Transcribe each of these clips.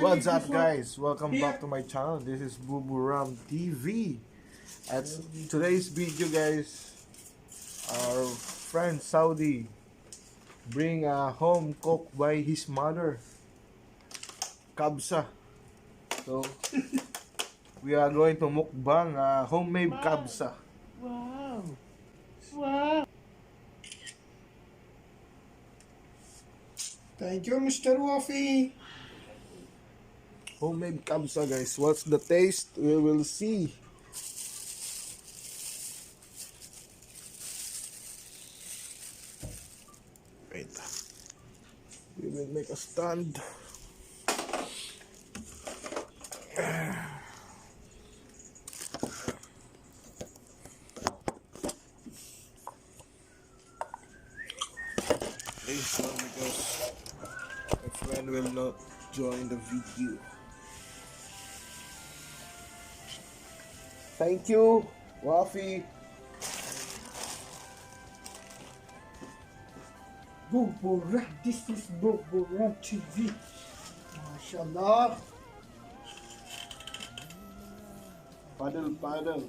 What's up, guys? Welcome back to my channel. This is Buburam TV. At today's video, guys, our friend Saudi bring a home cooked by his mother, Kabsa. So we are going to mukbang homemade kabsa. Wow. Wow. Thank you, Mr. Wafi. Homemade kabsa, guys. What's the taste? We will see. Wait. We will make a stand. This one because my friend will not join the video. Thank you, Wafi. Bubura. This is Bubura TV. MashaAllah. Paddle, paddle.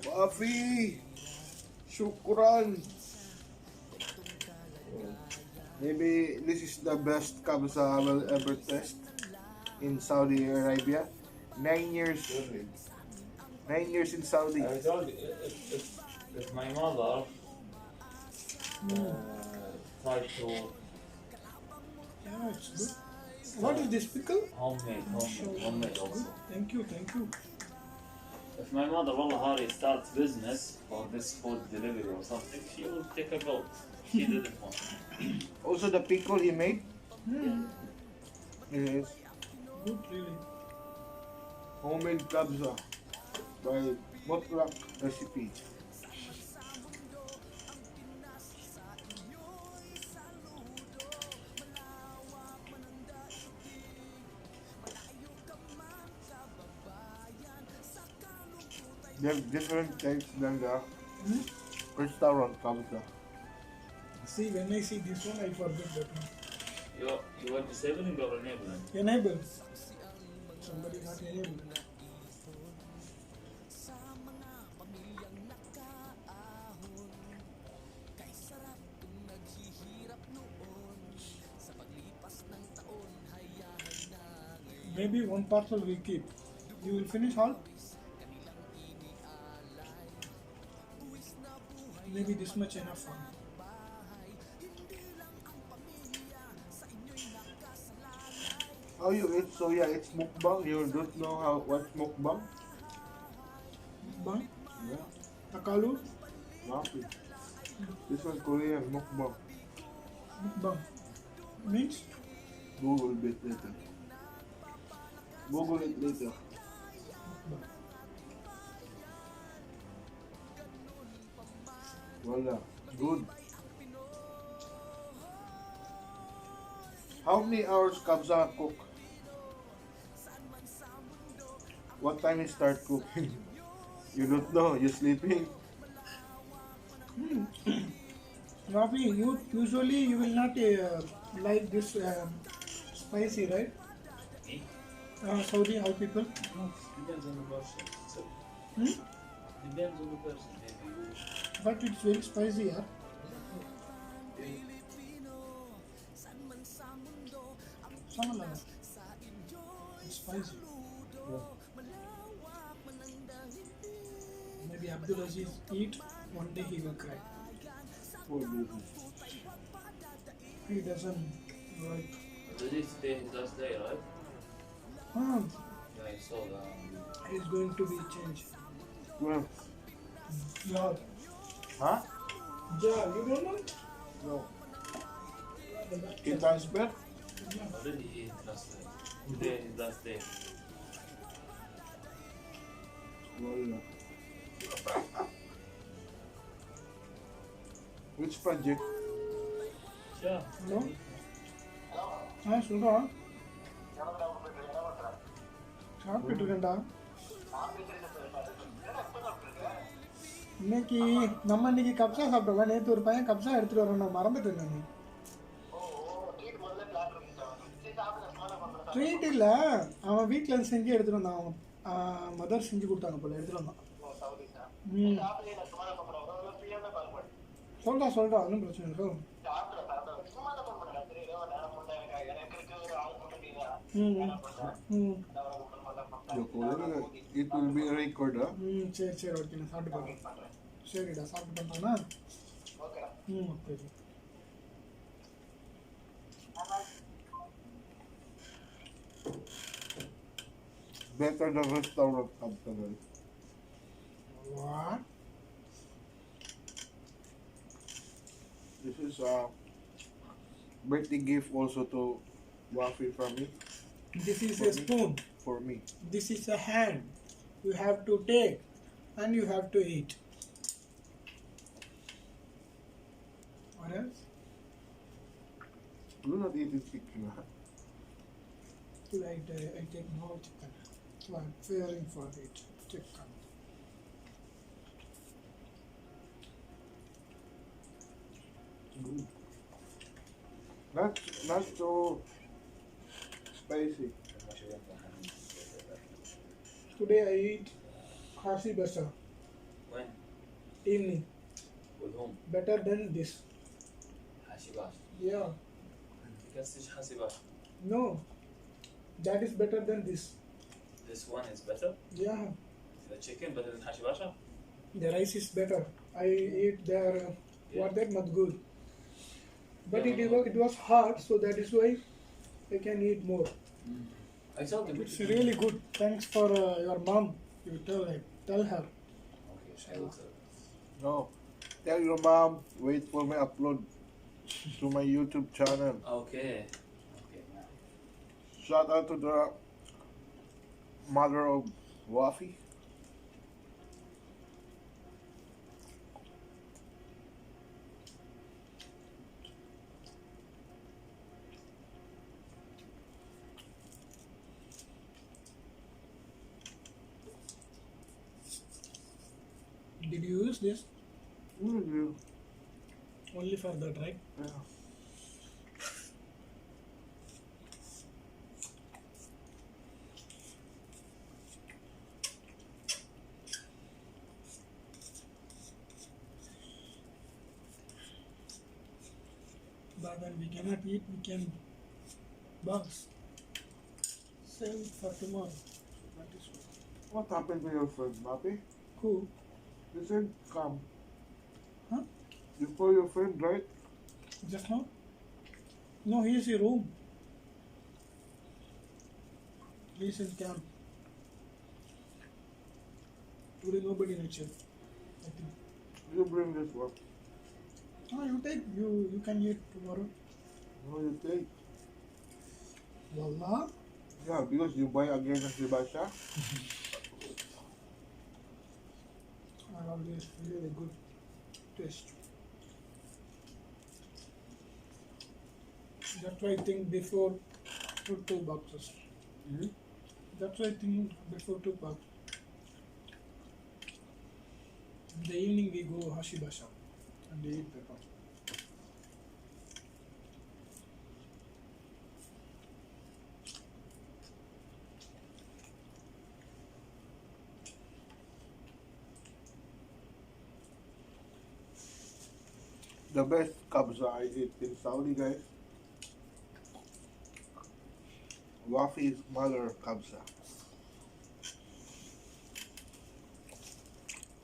Wafi, shukran. Maybe this is the best kabsa I will ever test in Saudi Arabia. 9 years. 9 years in Saudi. I told you, if my mother tried to Yeah, it's good. What is this pickle? homemade also. Thank you, thank you. If my mother Wallahi starts business for this food delivery or something, she will take a vote. She didn't want. Also the pickle he made. Yes. Good, really. Homemade kabsa by Mukbang recipe. They have different types than the restaurant kabsa. See, when I see this one, I forget that one. You want disabling or enabling? Enable. Somebody not enable. Maybe one parcel we keep. You will finish all? Maybe this much enough for me. How you eat? So yeah, it's mukbang. You don't know how what's mukbang? Bang? Yeah, Takalu? nothing. This one Korean mukbang. Bang. Means? Google it later. Google it later. Voila, good. How many hours kabsa cook? What time you start cooking? You don't know. You sleeping? Rafi, you usually you will not like this spicy, right? Me? Saudi how people? Depends on the person. Depends on the person. Maybe But it's very spicy, yeah. Sama lang. It's spicy. Maybe Abdul Aziz eat, one day he will cry. Poor baby. He doesn't like. This day is last day, right? Ah, Yeah, I saw that. he's going to be changed. Well, Yeah. huh? Yeah, you don't know? No. He transfer? Already he last day. Today is last day. Voila. Which project? Yeah. Hello? हाँ सुन रहा हूँ சாப்பிட்டு இருக்கேன்டா. இன்னைக்கு கப்சா சாப்பிட்டோம். நேற்று ஒரு பையன் கப்சா எடுத்துட்டு வரணும், நான் மறந்துட்டேன். நான் ட்ரீட் இல்லை, அவன் வீட்டில் செஞ்சு எடுத்துட்டு வந்தான். அவன் மதர் செஞ்சு கொடுத்தாங்க போல, எடுத்துட்டு வந்தான். சொல்றா ஒன்றும் பிரச்சனை இல்லை. It will be a record, huh? சரி ஓகே, நான் சாப்பிட்டு பார்க்குறேன். சரிடா, சாப்பிட்டு பண்ணானா? Okay. Better than restaurant company. What? This is a birthday gift also to Wafi from me. This is a spoon. For me. This is a hand. You have to take and you have to eat. What else? Do not eat it chicken. I take no chicken. So I'm fearing for it. Chicken. Not so spicy. Today I eat Hasi Basa. When? Evening. With whom? Better than this. Hashibash. Yeah. Because this Hashibash. No. That is better than this. This one is better? Yeah. The chicken better than Hashibasha? The rice is better. I eat their what that madgur. But it was hard, so that is why I can eat more. I saw the It's really good. Thanks for your mom. You tell her. Okay, I will tell. No. Tell your mom, wait for my upload to my YouTube channel. Okay. Shout out to the mother of Wafi. Did you use this? Mm-hmm. Only for that, right? Yeah. But when we cannot eat, we can box. Save it for tomorrow. That is What happened to your friend, Mapi? cool. He said come. Huh? You call your friend, right? Just now? No, he is in room. He is in camp. Today nobody lecture. I think. You bring this one. Oh, you take. You can eat tomorrow. No, you take. Wallah. Yeah, because you buy again as Sibasha. I always really good taste. That's why I think before put 2 boxes. Mm-hmm. That's why I think before 2 boxes. In the evening we go Hashibasha and we eat pepper. The best kabsa I eat in Saudi, guys. Wafi's mother kabsa.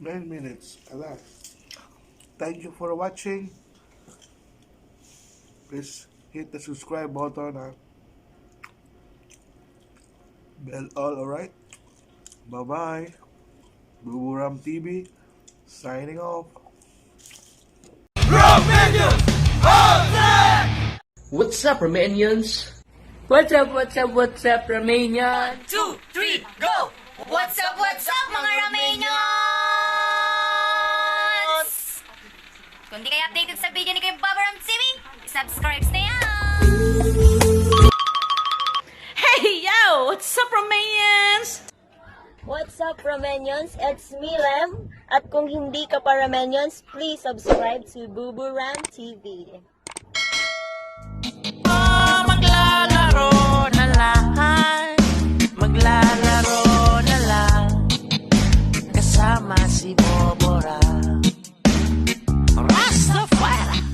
9 minutes, alas. Thank you for watching. Please hit the subscribe button and bell all, alright? Bye bye. Buburam TV signing off. What's up, Romanians? What's up, Romanian? 2, 3, go! What's up, mga Romanians? Kung di kayo updated sa video ni kayo Babaram TV, subscribe na yan! Hey, yo! What's up, Romanians? Ramenians? It's me, Lem. At kung hindi ka pa Ramenians, please subscribe to Bubu Ram TV.